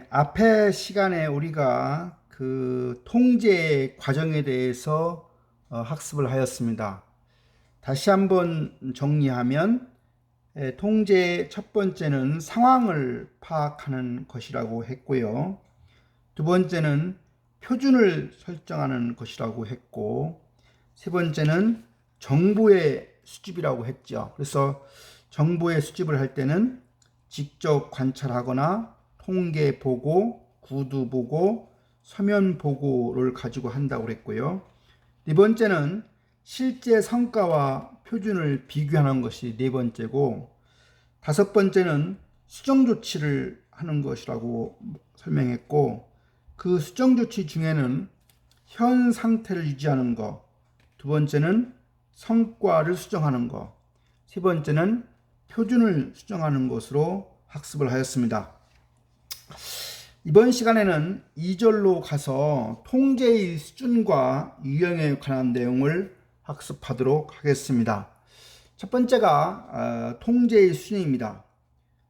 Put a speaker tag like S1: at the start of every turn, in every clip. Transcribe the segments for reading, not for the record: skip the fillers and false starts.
S1: 앞에 시간에 우리가 그 통제 과정에 대해서 학습을 하였습니다. 다시 한번 정리하면 통제의 첫 번째는 상황을 파악하는 것이라고 했고요. 두 번째는 표준을 설정하는 것이라고 했고, 세 번째는 정보의 수집이라고 했죠. 그래서 정보의 수집을 할 때는 직접 관찰하거나 통계 보고, 구두 보고, 서면 보고를 가지고 한다고 그랬고요. 네 번째는 실제 성과와 표준을 비교하는 것이 네 번째고, 다섯 번째는 수정 조치를 하는 것이라고 설명했고, 그 수정 조치 중에는 현 상태를 유지하는 것, 두 번째는 성과를 수정하는 것, 세 번째는 표준을 수정하는 것으로 학습을 하였습니다. 이번 시간에는 2절로 가서 통제의 수준과 유형에 관한 내용을 학습하도록 하겠습니다. 첫 번째가 통제의 수준입니다.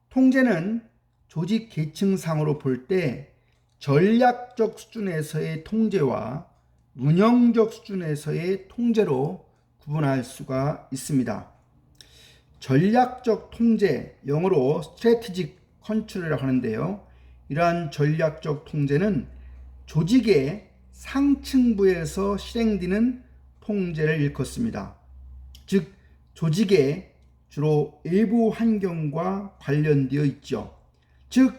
S1: 통제는 조직 계층상으로 볼 때 전략적 수준에서의 통제와 운영적 수준에서의 통제로 구분할 수가 있습니다. 전략적 통제, 영어로 strategic control이라고 하는데요. 이러한 전략적 통제는 조직의 상층부에서 실행되는 통제를 일컫습니다. 즉, 조직의 주로 일부 환경과 관련되어 있죠. 즉,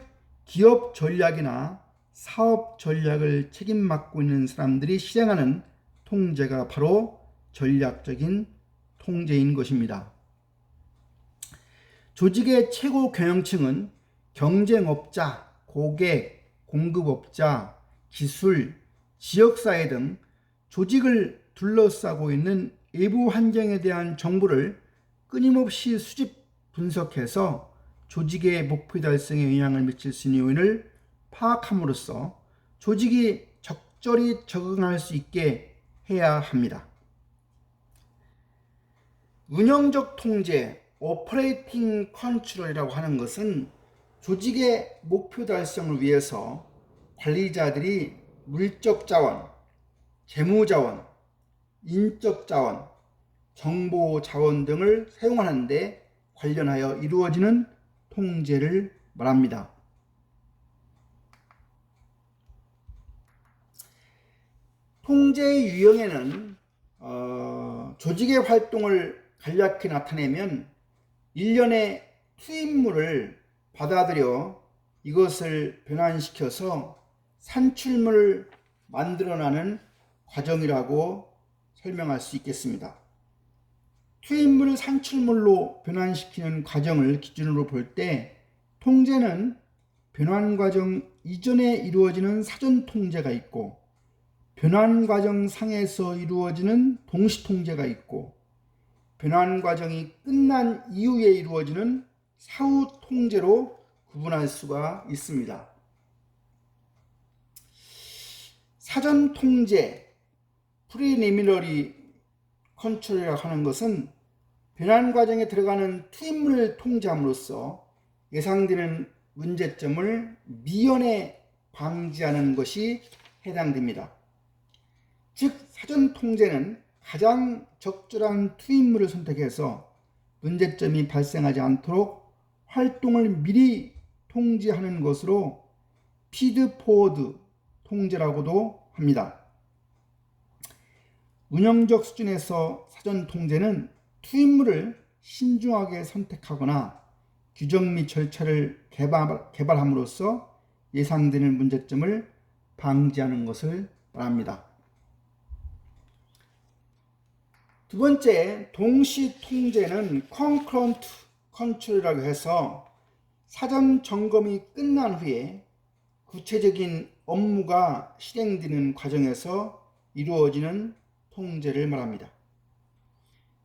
S1: 기업 전략이나 사업 전략을 책임 맡고 있는 사람들이 실행하는 통제가 바로 전략적인 통제인 것입니다. 조직의 최고 경영층은 경쟁업자, 고객, 공급업자, 기술, 지역사회 등 조직을 둘러싸고 있는 외부 환경에 대한 정보를 끊임없이 수집 분석해서 조직의 목표 달성에 영향을 미칠 수 있는 요인을 파악함으로써 조직이 적절히 적응할 수 있게 해야 합니다. 운영적 통제, 오퍼레이팅 컨트롤이라고 하는 것은 조직의 목표 달성을 위해서 관리자들이 물적 자원, 재무 자원, 인적 자원, 정보 자원 등을 사용하는 데 관련하여 이루어지는 통제를 말합니다. 통제의 유형에는 조직의 활동을 간략히 나타내면 일련의 투입물을 받아들여 이것을 변환시켜서 산출물을 만들어내는 과정이라고 설명할 수 있겠습니다. 투입물을 산출물로 변환시키는 과정을 기준으로 볼 때 통제는 변환 과정 이전에 이루어지는 사전 통제가 있고 변환 과정 상에서 이루어지는 동시 통제가 있고 변환 과정이 끝난 이후에 이루어지는 사후 통제로 구분할 수가 있습니다. 사전 통제, 프리리미너리 컨트롤이라고 하는 것은 변환 과정에 들어가는 투입물을 통제함으로써 예상되는 문제점을 미연에 방지하는 것이 해당됩니다. 즉, 사전 통제는 가장 적절한 투입물을 선택해서 문제점이 발생하지 않도록 활동을 미리 통제하는 것으로 피드포워드 통제라고도 합니다. 운영적 수준에서 사전 통제는 투입물을 신중하게 선택하거나 규정 및 절차를 개발함으로써 예상되는 문제점을 방지하는 것을 말합니다. 두 번째, 동시 통제는 concurrent control이라고 해서 사전 점검이 끝난 후에 구체적인 업무가 실행되는 과정에서 이루어지는 통제를 말합니다.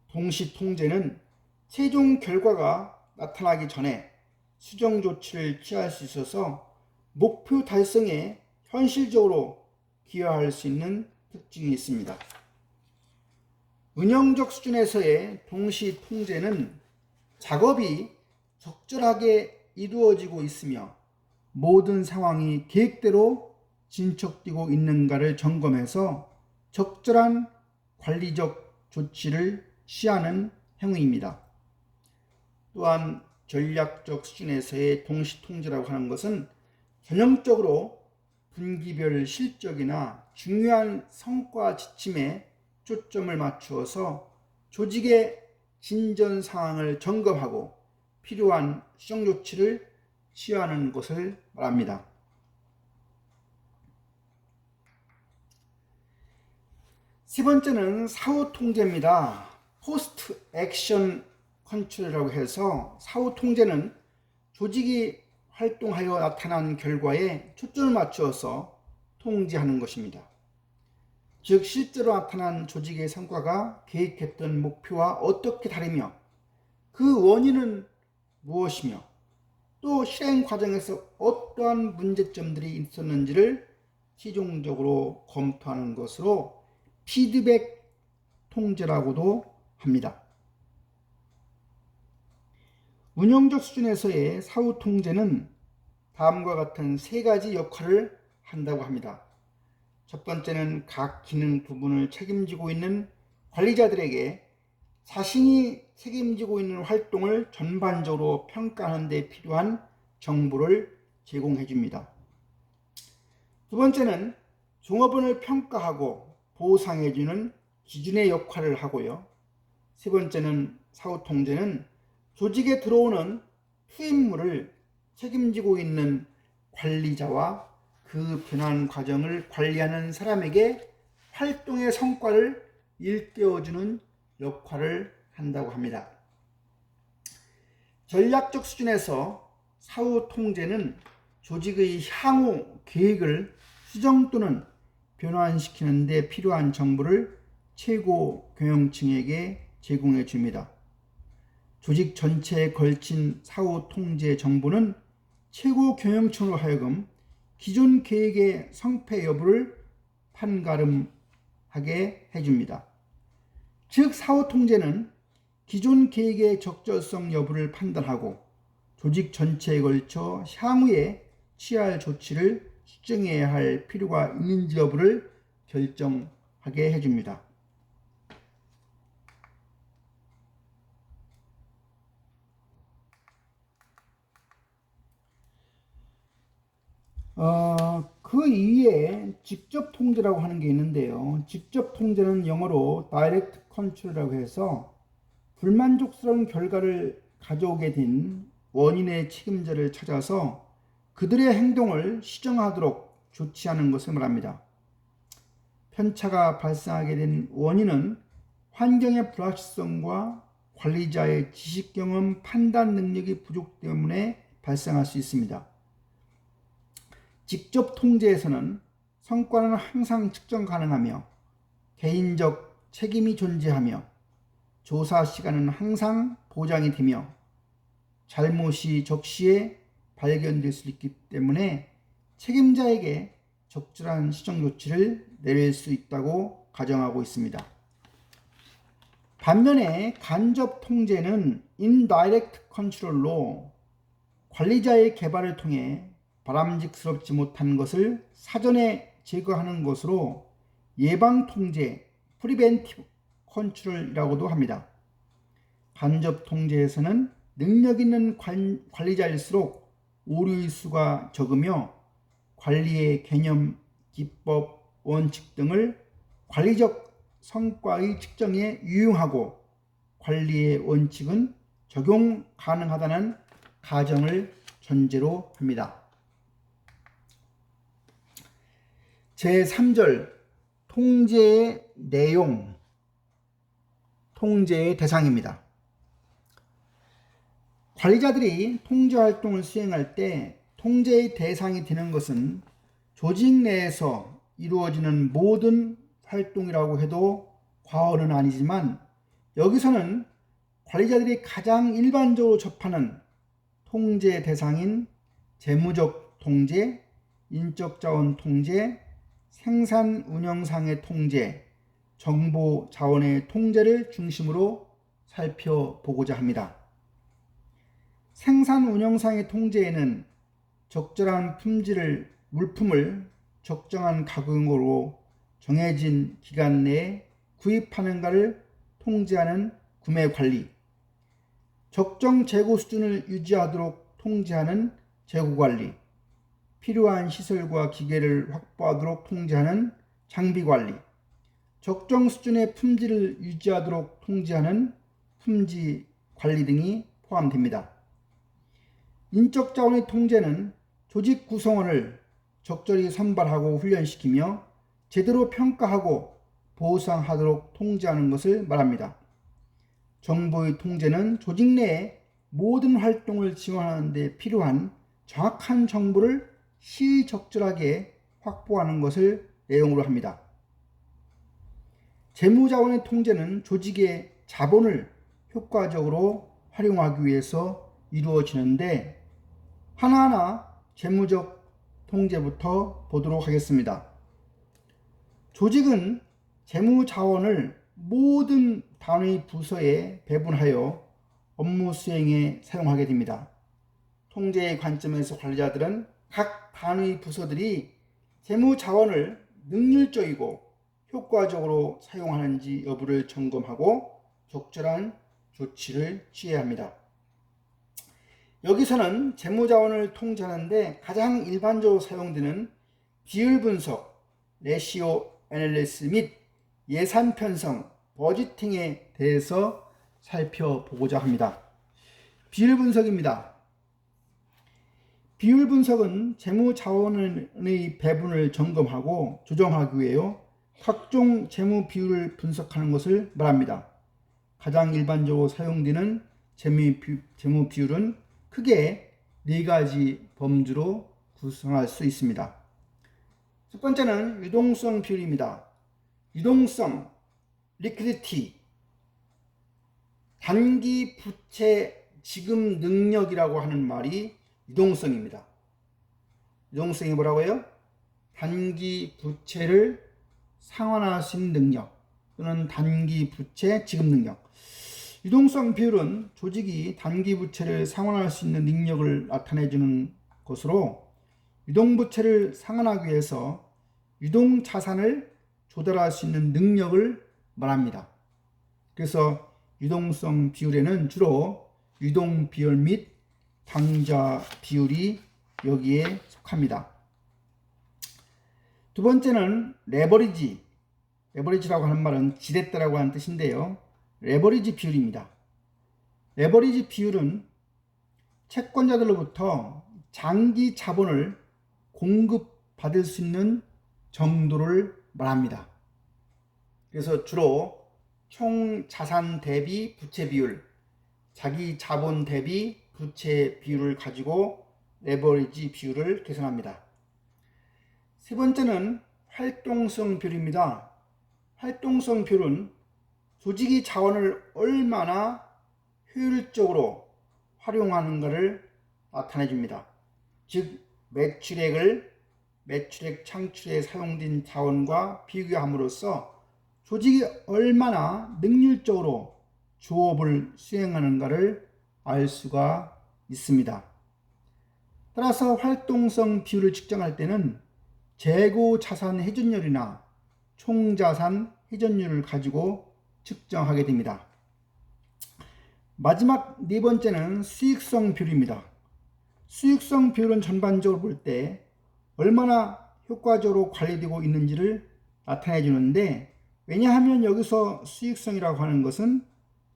S1: 동시 통제는 최종 결과가 나타나기 전에 수정 조치를 취할 수 있어서 목표 달성에 현실적으로 기여할 수 있는 특징이 있습니다. 운영적 수준에서의 동시 통제는 작업이 적절하게 이루어지고 있으며 모든 상황이 계획대로 진척되고 있는가를 점검해서 적절한 관리적 조치를 취하는 행위입니다. 또한 전략적 수준에서의 동시통제라고 하는 것은 전형적으로 분기별 실적이나 중요한 성과 지침에 초점을 맞추어서 조직의 진전 상황을 점검하고 필요한 수정 조치를 취하는 것을 말합니다. 세 번째는 사후 통제입니다. 포스트 액션 컨트롤이라고 해서 사후 통제는 조직이 활동하여 나타난 결과에 초점을 맞추어서 통제하는 것입니다. 즉 실제로 나타난 조직의 성과가 계획했던 목표와 어떻게 다르며 그 원인은 무엇이며 또 실행 과정에서 어떠한 문제점들이 있었는지를 최종적으로 검토하는 것으로 피드백 통제라고도 합니다. 운영적 수준에서의 사후 통제는 다음과 같은 세 가지 역할을 한다고 합니다. 첫 번째는 각 기능 부분을 책임지고 있는 관리자들에게 자신이 책임지고 있는 활동을 전반적으로 평가하는 데 필요한 정보를 제공해 줍니다. 두 번째는 종업원을 평가하고 보상해 주는 기준의 역할을 하고요. 세 번째는 사후 통제는 조직에 들어오는 투입물을 책임지고 있는 관리자와 그 변환 과정을 관리하는 사람에게 활동의 성과를 일깨워주는 역할을 한다고 합니다. 전략적 수준에서 사후 통제는 조직의 향후 계획을 수정 또는 변환시키는 데 필요한 정보를 최고 경영층에게 제공해 줍니다. 조직 전체에 걸친 사후 통제 정보는 최고 경영층으로 하여금 기존 계획의 성패 여부를 판가름하게 해줍니다. 즉 사후 통제는 기존 계획의 적절성 여부를 판단하고 조직 전체에 걸쳐 향후에 취할 조치를 수정해야 할 필요가 있는지 여부를 결정하게 해줍니다. 그 이외에 직접 통제라고 하는 게 있는데요. 직접 통제는 영어로 Direct Control이라고 해서 불만족스러운 결과를 가져오게 된 원인의 책임자를 찾아서 그들의 행동을 시정하도록 조치하는 것을 말합니다. 편차가 발생하게 된 원인은 환경의 불확실성과 관리자의 지식 경험 판단 능력이 부족 때문에 발생할 수 있습니다. 직접 통제에서는 성과는 항상 측정 가능하며 개인적 책임이 존재하며 조사 시간은 항상 보장이 되며 잘못이 적시에 발견될 수 있기 때문에 책임자에게 적절한 시정 조치를 내릴 수 있다고 가정하고 있습니다. 반면에 간접 통제는 Indirect Control로 관리자의 개발을 통해 바람직스럽지 못한 것을 사전에 제거하는 것으로 예방 통제, Preventive Control이라고도 합니다. 간접 통제에서는 능력 있는 관리자일수록 오류의 수가 적으며 관리의 개념, 기법, 원칙 등을 관리적 성과의 측정에 유용하고 관리의 원칙은 적용 가능하다는 가정을 전제로 합니다. 제3절 통제의 내용, 통제의 대상입니다. 관리자들이 통제 활동을 수행할 때 통제의 대상이 되는 것은 조직 내에서 이루어지는 모든 활동이라고 해도 과언은 아니지만 여기서는 관리자들이 가장 일반적으로 접하는 통제 대상인 재무적 통제, 인적 자원 통제, 생산 운영상의 통제, 정보 자원의 통제를 중심으로 살펴보고자 합니다. 생산 운영상의 통제에는 적절한 물품을 적정한 가격으로 정해진 기간 내에 구입하는가를 통제하는 구매 관리, 적정 재고 수준을 유지하도록 통제하는 재고 관리, 필요한 시설과 기계를 확보하도록 통제하는 장비 관리, 적정 수준의 품질을 유지하도록 통제하는 품질 관리 등이 포함됩니다. 인적 자원의 통제는 조직 구성원을 적절히 선발하고 훈련시키며 제대로 평가하고 보상하도록 통제하는 것을 말합니다. 정보의 통제는 조직 내의 모든 활동을 지원하는 데 필요한 정확한 정보를 시적절하게 확보하는 것을 내용으로 합니다. 재무자원의 통제는 조직의 자본을 효과적으로 활용하기 위해서 이루어지는데 하나하나 재무적 통제부터 보도록 하겠습니다. 조직은 재무자원을 모든 단위 부서에 배분하여 업무 수행에 사용하게 됩니다. 통제의 관점에서 관리자들은 각 단위 부서들이 재무자원을 능률적이고 효과적으로 사용하는지 여부를 점검하고 적절한 조치를 취해야 합니다. 여기서는 재무자원을 통제하는데 가장 일반적으로 사용되는 비율 분석, 레시오 애널리시스 및 예산 편성, 버지팅에 대해서 살펴보고자 합니다. 비율 분석입니다. 비율 분석은 재무자원의 배분을 점검하고 조정하기 위해 각종 재무 비율을 분석하는 것을 말합니다. 가장 일반적으로 사용되는 재무 비율은 크게 4가지 범주로 구성할 수 있습니다. 첫 번째는 유동성 비율입니다. 유동성, 리퀴디티, 단기 부채 지급 능력이라고 하는 말이 유동성입니다. 유동성이 뭐라고요? 단기 부채를 상환할 수 있는 능력 또는 단기 부채 지급 능력. 유동성 비율은 조직이 단기 부채를 상환할 수 있는 능력을 나타내주는 것으로 유동부채를 상환하기 위해서 유동자산을 조달할 수 있는 능력을 말합니다. 그래서 유동성 비율에는 주로 유동비율 및 당좌 비율이 여기에 속합니다. 두 번째는 레버리지. 레버리지라고 하는 말은 지렛대라고 하는 뜻인데요. 레버리지 비율입니다. 레버리지 비율은 채권자들로부터 장기 자본을 공급받을 수 있는 정도를 말합니다. 그래서 주로 총 자산 대비 부채 비율, 자기 자본 대비 부채 비율을 가지고 레버리지 비율을 계산합니다. 세 번째는 활동성 비율입니다. 활동성 비율은 조직이 자원을 얼마나 효율적으로 활용하는가를 나타내 줍니다. 즉 매출액 창출에 사용된 자원과 비교함으로써 조직이 얼마나 능률적으로 조업을 수행하는가를 알 수가 있습니다. 따라서 활동성 비율을 측정할 때는 재고 자산 회전율이나 총자산 회전율을 가지고 측정하게 됩니다. 마지막 네 번째는 수익성 비율입니다. 수익성 비율은 전반적으로 볼 때 얼마나 효과적으로 관리되고 있는지를 나타내 주는데, 왜냐하면 여기서 수익성이라고 하는 것은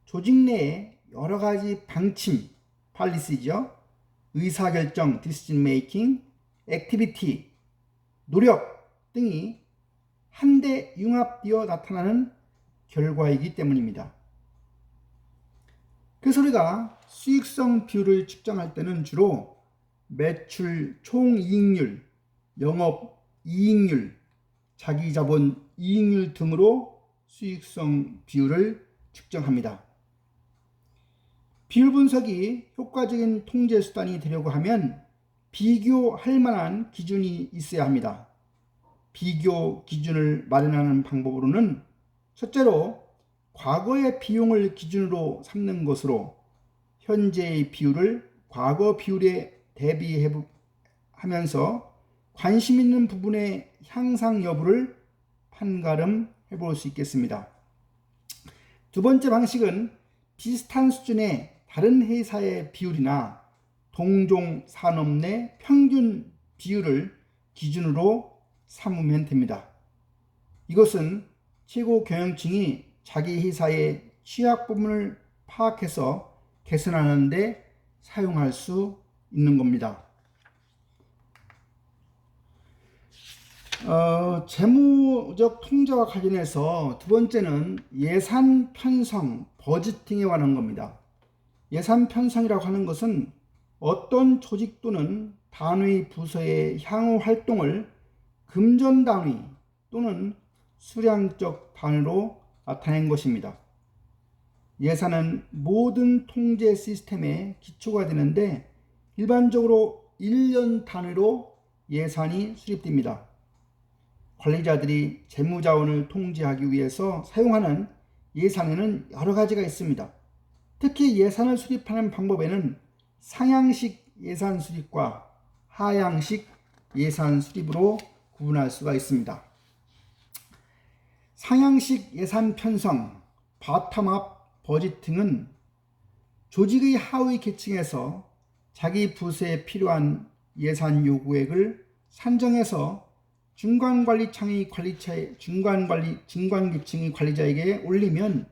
S1: 조직 내에 여러 가지 방침, 팔리시죠. 의사결정, decision making, 액티비티, 노력 등이 한데 융합되어 나타나는 결과이기 때문입니다. 그래서 우리가 수익성 비율을 측정할 때는 주로 매출 총이익률, 영업이익률, 자기자본 이익률 등으로 수익성 비율을 측정합니다. 비율 분석이 효과적인 통제 수단이 되려고 하면 비교할 만한 기준이 있어야 합니다. 비교 기준을 마련하는 방법으로는 첫째로 과거의 비용을 기준으로 삼는 것으로 현재의 비율을 과거 비율에 대비해 하면서 관심 있는 부분의 향상 여부를 판가름해 볼 수 있겠습니다. 두 번째 방식은 비슷한 수준의 다른 회사의 비율이나 동종 산업 내 평균 비율을 기준으로 삼으면 됩니다. 이것은 최고 경영층이 자기 회사의 취약 부분을 파악해서 개선하는 데 사용할 수 있는 겁니다. 재무적 통제와 관련해서 두 번째는 예산 편성, 버지팅에 관한 겁니다. 예산 편성이라고 하는 것은 어떤 조직 또는 단위 부서의 향후 활동을 금전 단위 또는 수량적 단위로 나타낸 것입니다. 예산은 모든 통제 시스템의 기초가 되는데 일반적으로 1년 단위로 예산이 수립됩니다. 관리자들이 재무자원을 통제하기 위해서 사용하는 예산에는 여러 가지가 있습니다. 특히 예산을 수립하는 방법에는 상향식 예산 수립과 하향식 예산 수립으로 구분할 수가 있습니다. 상향식 예산 편성, 바텀업 버지팅은 조직의 하위 계층에서 자기 부서에 필요한 예산 요구액을 산정해서 중간계층의 관리자에게 올리면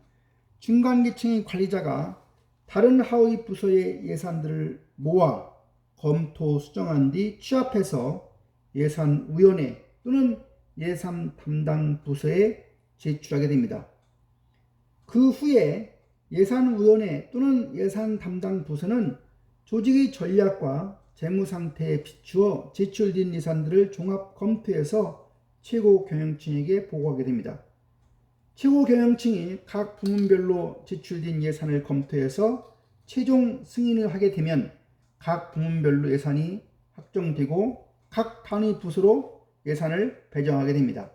S1: 중간계층의 관리자가 다른 하위 부서의 예산들을 모아 검토 수정한 뒤 취합해서 예산위원회 또는 예산 담당 부서에 제출하게 됩니다. 그 후에 예산위원회 또는 예산 담당 부서는 조직의 전략과 재무 상태에 비추어 제출된 예산들을 종합 검토해서 최고 경영층에게 보고하게 됩니다. 최고 경영층이 각 부문별로 제출된 예산을 검토해서 최종 승인을 하게 되면 각 부문별로 예산이 확정되고 각 단위 부서로 예산을 배정하게 됩니다.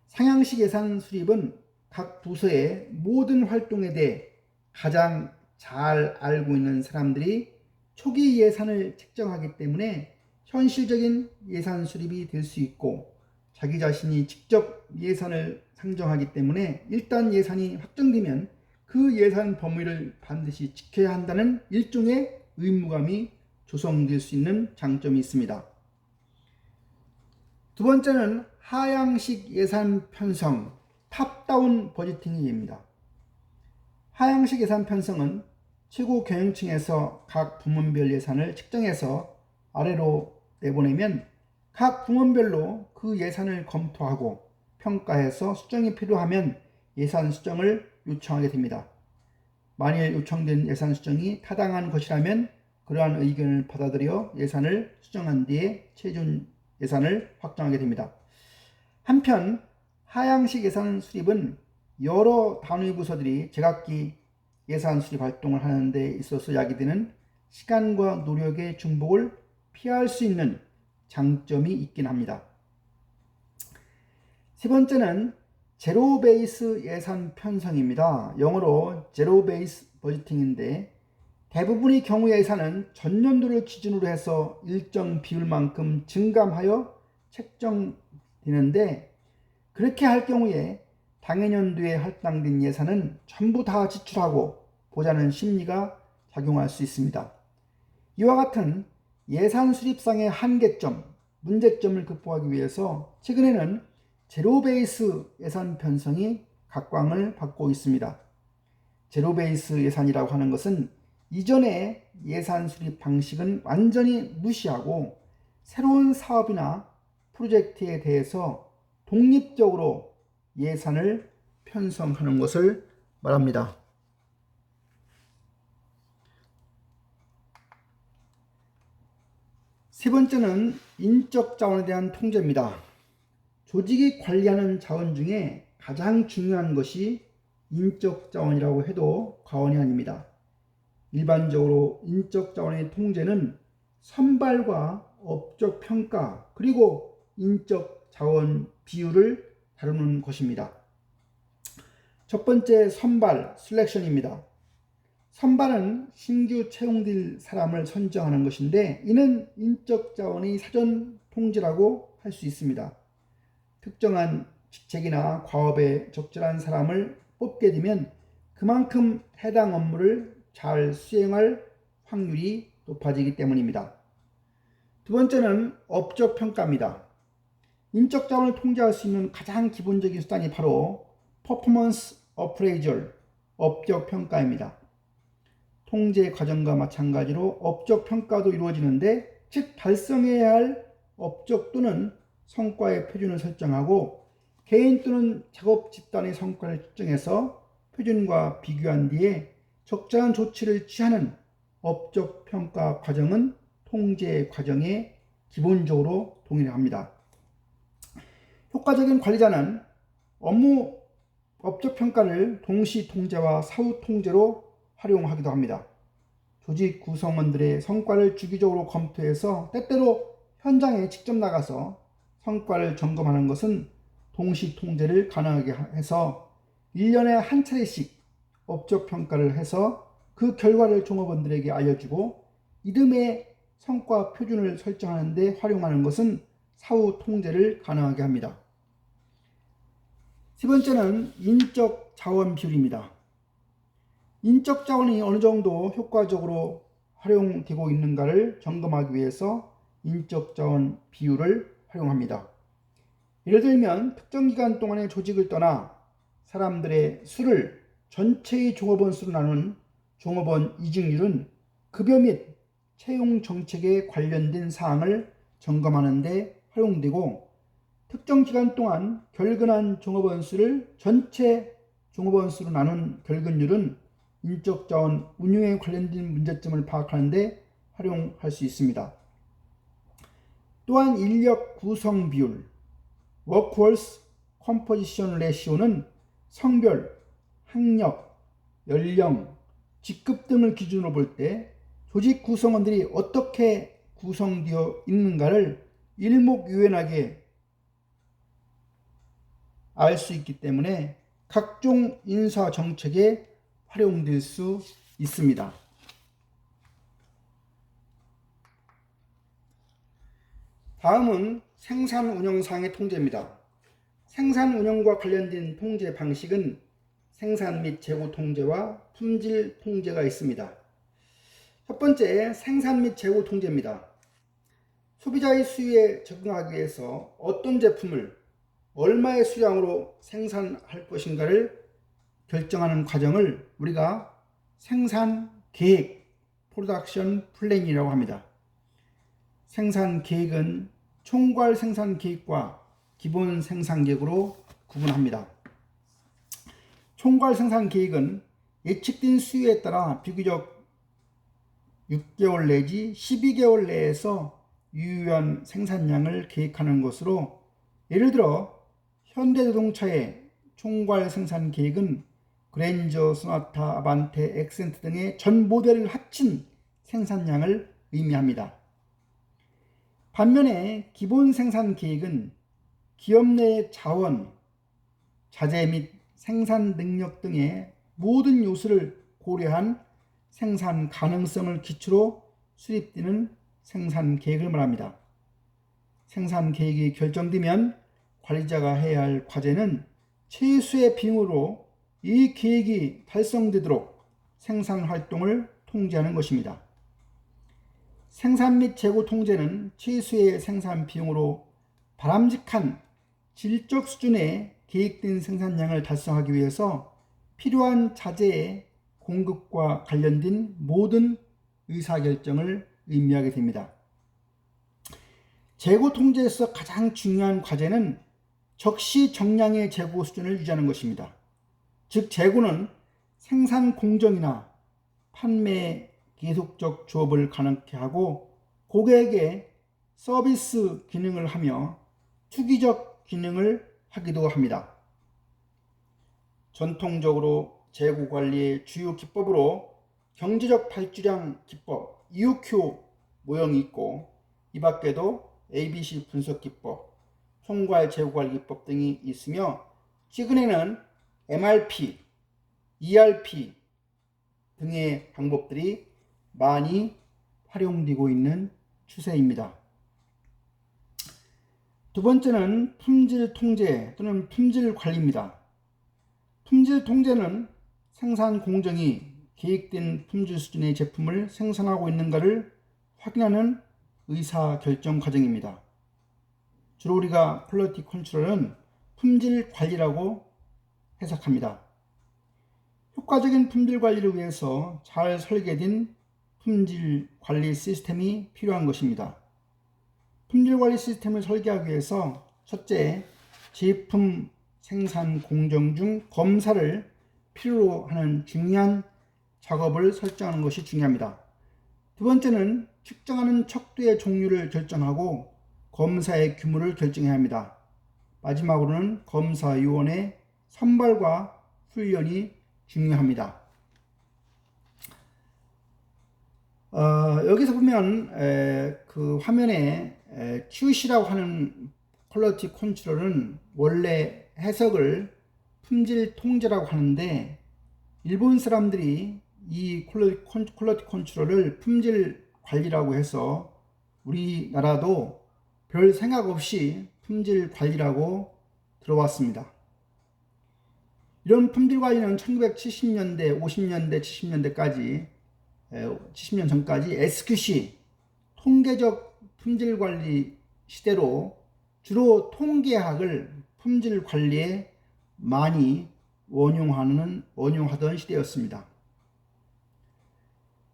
S1: 상향식 예산 수립은 각 부서의 모든 활동에 대해 가장 잘 알고 있는 사람들이 초기 예산을 책정하기 때문에 현실적인 예산 수립이 될 수 있고 자기 자신이 직접 예산을 상정하기 때문에 일단 예산이 확정되면 그 예산 범위를 반드시 지켜야 한다는 일종의 의무감이 조성될 수 있는 장점이 있습니다. 두 번째는 하향식 예산 편성, 탑다운 버지팅입니다. 하향식 예산 편성은 최고 경영층에서 각 부문별 예산을 책정해서 아래로 내보내면 각 부문별로 그 예산을 검토하고 평가해서 수정이 필요하면 예산 수정을 요청하게 됩니다. 만일 요청된 예산 수정이 타당한 것이라면 그러한 의견을 받아들여 예산을 수정한 뒤에 최종 예산을 확정하게 됩니다. 한편 하향식 예산 수립은 여러 단위 부서들이 제각기 예산 수립 활동을 하는 데 있어서 야기되는 시간과 노력의 중복을 피할 수 있는 장점이 있긴 합니다. 세 번째는 제로 베이스 예산 편성입니다. 영어로 제로 베이스 버지팅인데 대부분의 경우 예산은 전년도를 기준으로 해서 일정 비율만큼 증감하여 책정되는데 그렇게 할 경우에 당해년도에 할당된 예산은 전부 다 지출하고 보자는 심리가 작용할 수 있습니다. 이와 같은 예산 수립상의 한계점, 문제점을 극복하기 위해서 최근에는 제로 베이스 예산 편성이 각광을 받고 있습니다. 제로 베이스 예산이라고 하는 것은 이전의 예산 수립 방식은 완전히 무시하고 새로운 사업이나 프로젝트에 대해서 독립적으로 예산을 편성하는 것을 말합니다. 세 번째는 인적 자원에 대한 통제입니다. 조직이 관리하는 자원 중에 가장 중요한 것이 인적 자원이라고 해도 과언이 아닙니다. 일반적으로 인적 자원의 통제는 선발과 업적 평가 그리고 인적 자원 비율을 다루는 것입니다. 첫 번째 선발, 셀렉션입니다. 선발은 신규 채용될 사람을 선정하는 것인데 이는 인적 자원의 사전 통제라고 할 수 있습니다. 특정한 직책이나 과업에 적절한 사람을 뽑게 되면 그만큼 해당 업무를 잘 수행할 확률이 높아지기 때문입니다. 두 번째는 업적 평가입니다. 인적 자원을 통제할 수 있는 가장 기본적인 수단이 바로 퍼포먼스 어프레이절, 업적 평가입니다. 통제 과정과 마찬가지로 업적 평가도 이루어지는데, 즉 달성해야 할 업적 또는 성과의 표준을 설정하고 개인 또는 작업 집단의 성과를 측정해서 표준과 비교한 뒤에 적절한 조치를 취하는 업적 평가 과정은 통제 과정에 기본적으로 동일합니다. 효과적인 관리자는 업무 업적 평가를 동시 통제와 사후 통제로 활용하기도 합니다. 조직 구성원들의 성과를 주기적으로 검토해서 때때로 현장에 직접 나가서 성과를 점검하는 것은 동시 통제를 가능하게 해서 1년에 한 차례씩 업적 평가를 해서 그 결과를 종업원들에게 알려주고 이듬해 성과 표준을 설정하는 데 활용하는 것은 사후 통제를 가능하게 합니다. 세 번째는 인적 자원 비율입니다. 인적 자원이 어느 정도 효과적으로 활용되고 있는가를 점검하기 위해서 인적 자원 비율을 활용합니다. 예를 들면 특정 기간 동안의 조직을 떠나 사람들의 수를 전체의 종업원 수로 나눈 종업원 이직률은 급여 및 채용 정책에 관련된 사항을 점검하는 데 활용되고, 특정 기간 동안 결근한 종업원 수를 전체 종업원 수로 나눈 결근율은 인적 자원 운용에 관련된 문제점을 파악하는 데 활용할 수 있습니다. 또한 인력 구성 비율, 워크홀스 컴포지션 레시오는 성별, 학력, 연령, 직급 등을 기준으로 볼 때 조직 구성원들이 어떻게 구성되어 있는가를 일목요연하게 알 수 있기 때문에 각종 인사 정책에 활용될 수 있습니다. 다음은 생산 운영상의 통제입니다. 생산 운영과 관련된 통제 방식은 생산 및 재고 통제와 품질 통제가 있습니다. 첫 번째, 생산 및 재고 통제입니다. 소비자의 수요에 적응하기 위해서 어떤 제품을 얼마의 수량으로 생산할 것인가를 결정하는 과정을 우리가 생산 계획, 프로덕션 플랜이라고 합니다. 생산 계획은 총괄 생산 계획과 기본 생산 계획으로 구분합니다. 총괄 생산 계획은 예측된 수요에 따라 비교적 6개월 내지 12개월 내에서 유효한 생산량을 계획하는 것으로, 예를 들어 현대자동차의 총괄 생산 계획은 그랜저, 소나타, 아반떼, 액센트 등의 전 모델을 합친 생산량을 의미합니다. 반면에 기본 생산 계획은 기업 내 자원, 자재 및 생산 능력 등의 모든 요소를 고려한 생산 가능성을 기초로 수립되는 생산 계획을 말합니다. 생산 계획이 결정되면 관리자가 해야 할 과제는 최소의 비용으로 이 계획이 달성되도록 생산 활동을 통제하는 것입니다. 생산 및 재고 통제는 최소의 생산 비용으로 바람직한 질적 수준의 계획된 생산량을 달성하기 위해서 필요한 자재의 공급과 관련된 모든 의사결정을 의미하게 됩니다. 재고 통제에서 가장 중요한 과제는 적시 정량의 재고 수준을 유지하는 것입니다. 즉 재고는 생산 공정이나 판매 계속적 조업을 가능케 하고 고객에게 서비스 기능을 하며 투기적 기능을 하기도 합니다. 전통적으로 재고 관리의 주요 기법으로 경제적 발주량 기법 EOQ 모형이 있고, 이 밖에도 ABC 분석 기법, 총괄 재고 관리 기법 등이 있으며, 최근에는 MRP, ERP, 등의 방법들이 많이 활용되고 있는 추세입니다. 두 번째는 품질 통제 또는 품질 관리입니다. 품질 통제는 생산 공정이 계획된 품질 수준의 제품을 생산하고 있는가를 확인하는 의사결정 과정입니다. 주로 우리가 퀄리티 컨트롤은 품질 관리라고 해석합니다. 효과적인 품질 관리를 위해서 잘 설계된 품질 관리 시스템이 필요한 것입니다. 품질 관리 시스템을 설계하기 위해서 첫째, 제품 생산 공정 중 검사를 필요로 하는 중요한 작업을 설정하는 것이 중요합니다. 두 번째는 측정하는 척도의 종류를 결정하고 검사의 규모를 결정해야 합니다. 마지막으로는 검사위원의 선발과 훈련이 중요합니다. 여기서 보면 그 화면에 QC라고 하는 퀄리티 컨트롤은 원래 해석을 품질 통제라고 하는데 일본 사람들이 이 퀄리티 컨트롤을 품질 관리라고 해서 우리나라도 별 생각 없이 품질 관리라고 들어왔습니다. 이런 품질 관리는 1970년대, 50년대, 70년대까지 70년 전까지 SQC 통계적 품질 관리 시대로 주로 통계학을 품질 관리에 많이 원용하던 시대였습니다.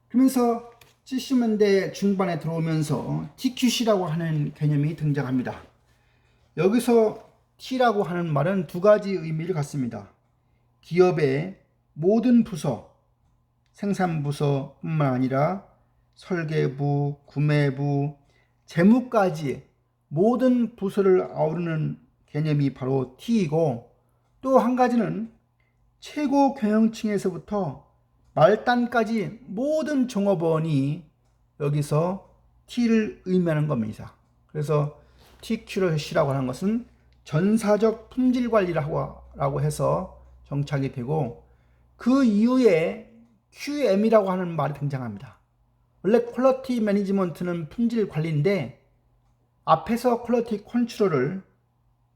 S1: 그러면서 70년대 중반에 들어오면서 TQC라고 하는 개념이 등장합니다. 여기서 T라고 하는 말은 두 가지 의미를 갖습니다. 기업의 모든 부서, 생산부서뿐만 아니라 설계부, 구매부, 재무까지 모든 부서를 아우르는 개념이 바로 T이고, 또 한 가지는 최고 경영층에서부터 말단까지 모든 종업원이 여기서 T를 의미하는 겁니다. 그래서 TQC라고 하는 것은 전사적 품질 관리라고 해서 정착이 되고, 그 이후에 QM이라고 하는 말이 등장합니다. 원래 퀄리티 매니지먼트는 품질 관리인데 앞에서 퀄리티 컨트롤을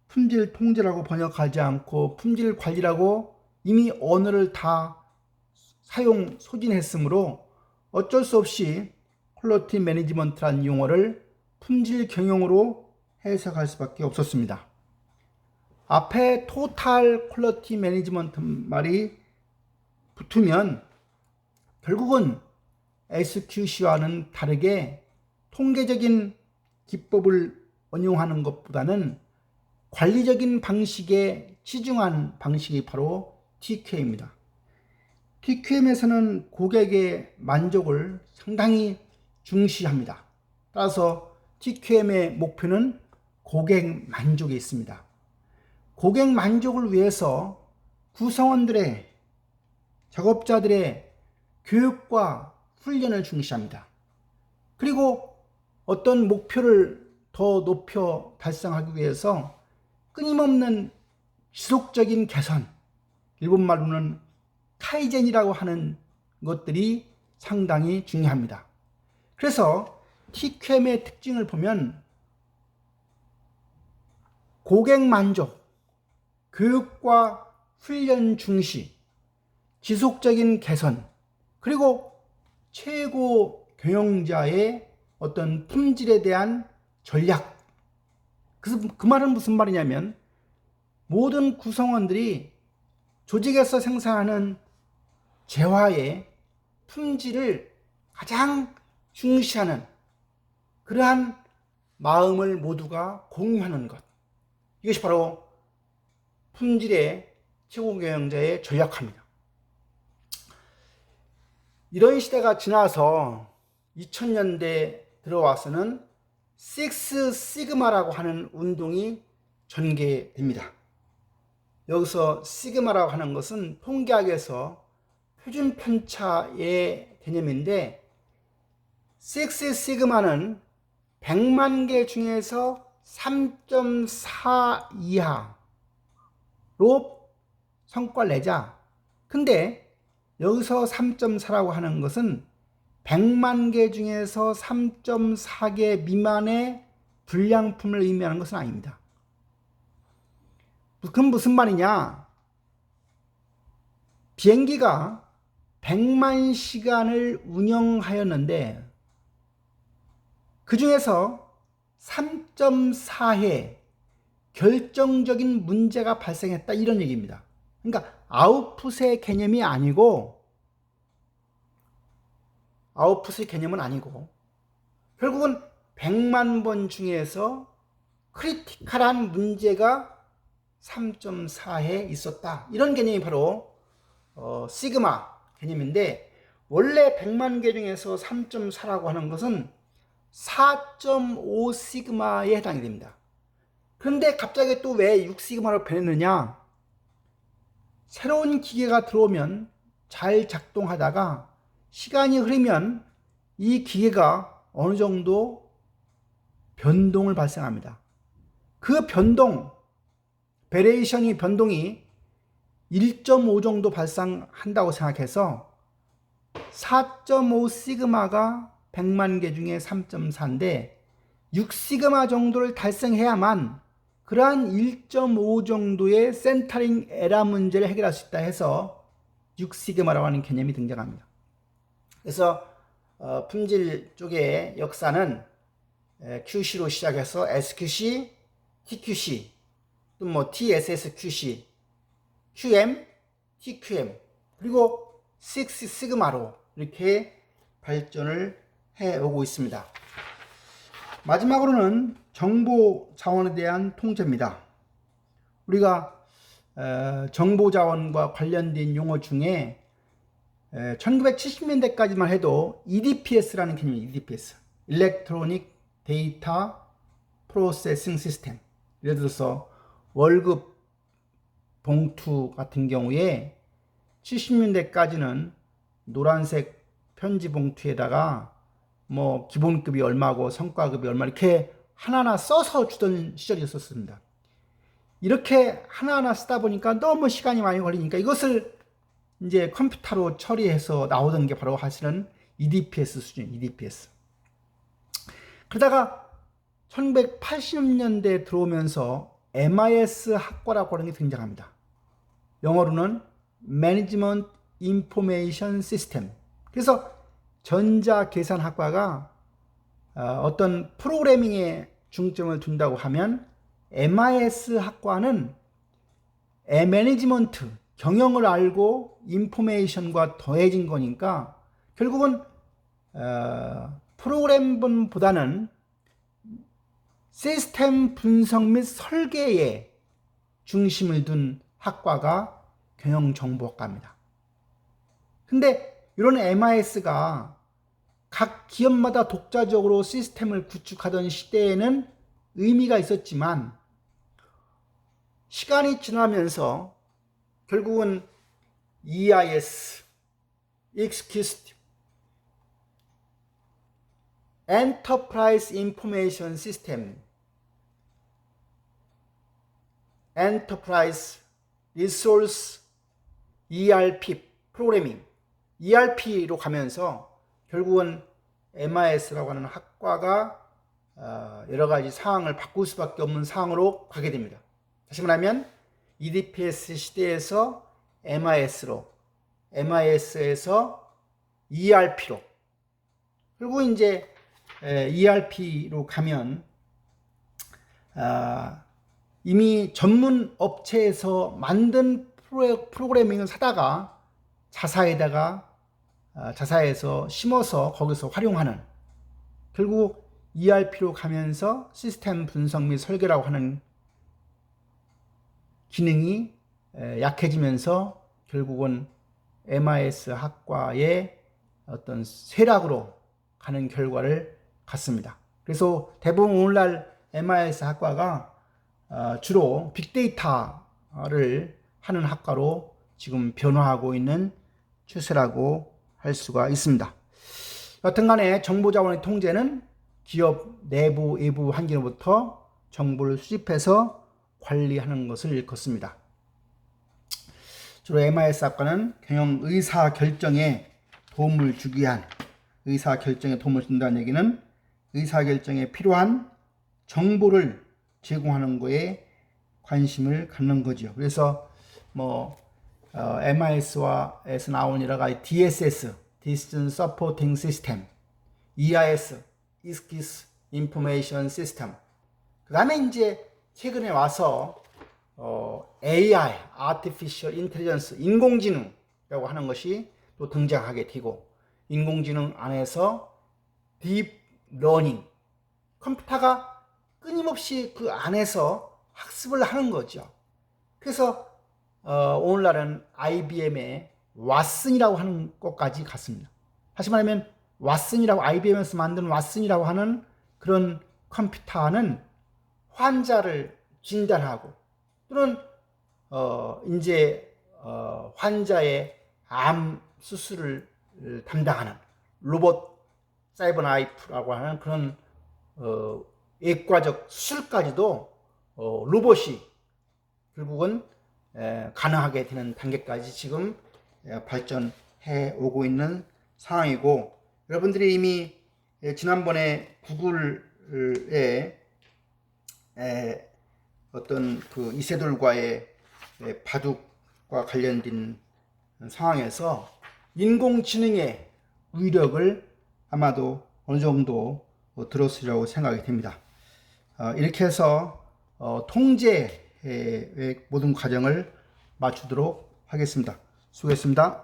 S1: 품질 통제라고 번역하지 않고 품질 관리라고 이미 언어를 다 사용 소진했으므로 어쩔 수 없이 퀄리티 매니지먼트라는 용어를 품질 경영으로 해석할 수밖에 없었습니다. 앞에 토탈 퀄리티 매니지먼트 말이 붙으면 결국은 SQC와는 다르게 통계적인 기법을 응용하는 것보다는 관리적인 방식에 치중한 방식이 바로 TQM입니다. TQM에서는 고객의 만족을 상당히 중시합니다. 따라서 TQM의 목표는 고객 만족에 있습니다. 고객 만족을 위해서 구성원들의, 작업자들의 교육과 훈련을 중시합니다. 그리고 어떤 목표를 더 높여 달성하기 위해서 끊임없는 지속적인 개선, 일본말로는 카이젠이라고 하는 것들이 상당히 중요합니다. 그래서 TQM의 특징을 보면 고객 만족, 교육과 훈련 중시, 지속적인 개선, 그리고 최고 경영자의 어떤 품질에 대한 전략. 그래서 그 말은 무슨 말이냐면 모든 구성원들이 조직에서 생산하는 재화의 품질을 가장 중시하는 그러한 마음을 모두가 공유하는 것. 이것이 바로 품질의 최고 경영자의 전략입니다. 이런 시대가 지나서 2000년대 들어와서는 식스 시그마라고 하는 운동이 전개됩니다. 여기서 시그마라고 하는 것은 통계학에서 표준 편차의 개념인데, 식스 시그마는 100만 개 중에서 3.4 이하로 성과를 내자. 근데 여기서 3.4라고 하는 것은 100만 개 중에서 3.4개 미만의 불량품을 의미하는 것은 아닙니다. 그건 무슨 말이냐? 비행기가 100만 시간을 운영하였는데 그 중에서 3.4회 결정적인 문제가 발생했다, 이런 얘기입니다. 그러니까 아웃풋의 개념이 아니고, 아웃풋의 개념은 아니고 결국은 100만 번 중에서 크리티컬한 문제가 3.4에 있었다, 이런 개념이 바로 시그마 개념인데, 원래 100만 개 중에서 3.4라고 하는 것은 4.5 시그마에 해당이 됩니다. 그런데 갑자기 또 왜 6 시그마로 변했느냐? 새로운 기계가 들어오면 잘 작동하다가 시간이 흐르면 이 기계가 어느 정도 변동을 발생합니다. 그 변동, 변동이 1.5 정도 발생한다고 생각해서 4.5 시그마가 100만 개 중에 3.4인데 6 시그마 정도를 달성해야만 그러한 1.5 정도의 센터링 에러 문제를 해결할 수 있다 해서 6 시그마라고 하는 개념이 등장합니다. 그래서 품질 쪽의 역사는 QC로 시작해서 SQC, TQC, 또 뭐 TSSQC, QM, TQM, 그리고 6 시그마로 이렇게 발전을 해오고 있습니다. 마지막으로는 정보 자원에 대한 통제입니다. 우리가 정보 자원과 관련된 용어 중에 1970년대까지만 해도 EDPS라는 개념이 EDPS, Electronic Data Processing System. 예를 들어서 월급 봉투 같은 경우에 70년대까지는 노란색 편지 봉투에다가 뭐 기본급이 얼마고 성과급이 얼마 이렇게 하나하나 써서 주던 시절이 있었습니다. 이렇게 하나하나 쓰다 보니까 너무 시간이 많이 걸리니까 이것을 이제 컴퓨터로 처리해서 나오던 게 바로 사실은 EDPS 수준, EDPS. 그러다가 1980년대 들어오면서 MIS 학과라고 하는 게 등장합니다. 영어로는 Management Information System. 그래서 전자계산학과가 어떤 프로그래밍에 중점을 둔다고 하면 MIS 학과는 매니지먼트, 경영을 알고 인포메이션과 더해진 거니까 결국은 프로그램보다는 시스템 분석 및 설계에 중심을 둔 학과가 경영정보학과입니다. 근데 이런 MIS가 각 기업마다 독자적으로 시스템을 구축하던 시대에는 의미가 있었지만 시간이 지나면서 결국은 EIS, Executive, Enterprise Information System, Enterprise Resource ERP 프로그래밍, ERP로 가면서 결국은 MIS라고 하는 학과가 여러 가지 상황을 바꿀 수밖에 없는 상황으로 가게 됩니다. 다시 말하면 EDPS 시대에서 MIS로, MIS에서 ERP로, 그리고 이제 ERP로 가면 이미 전문 업체에서 만든 프로그래밍을 사다가 자사에서 심어서 거기서 활용하는, 결국 ERP로 가면서 시스템 분석 및 설계라고 하는 기능이 약해지면서 결국은 MIS 학과의 어떤 쇠락으로 가는 결과를 갖습니다. 그래서 대부분 오늘날 MIS 학과가 주로 빅데이터를 하는 학과로 지금 변화하고 있는 추세라고 할 수가 있습니다. 여튼간에 정보자원의 통제는 기업 내부, 외부 환경으로부터 정보를 수집해서 관리하는 것을 일컫습니다. 주로 MIS 학과는 경영 의사 결정에 도움을 주기 위한, 의사 결정에 도움을 준다는 얘기는 의사 결정에 필요한 정보를 제공하는 거에 관심을 갖는 거죠. 그래서 MIS에서 나온 여러 가지 DSS, Decision Supporting System, EIS, Executive Information System. 그 다음에 이제 최근에 와서 AI, Artificial Intelligence, 인공지능이라고 하는 것이 또 등장하게 되고, 인공지능 안에서 Deep Learning, 컴퓨터가 끊임없이 그 안에서 학습을 하는 거죠. 그래서 오늘날은 IBM의 왓슨이라고 하는 것까지 갔습니다. 다시 말하면 왓슨이라고, IBM에서 만든 왓슨이라고 하는 그런 컴퓨터는 환자를 진단하고 또는 이제 환자의 암 수술을 담당하는 로봇 사이버나이프라고 하는 그런 외과적 수술까지도 로봇이 결국은 가능하게 되는 단계까지 지금 발전해 오고 있는 상황이고, 여러분들이 이미 지난번에 구글의 어떤 그 이세돌과의 바둑과 관련된 상황에서 인공지능의 위력을 아마도 어느 정도 들었으리라고 생각이 됩니다. 이렇게 해서 통제의 모든 과정을 마치도록 하겠습니다. 수고했습니다.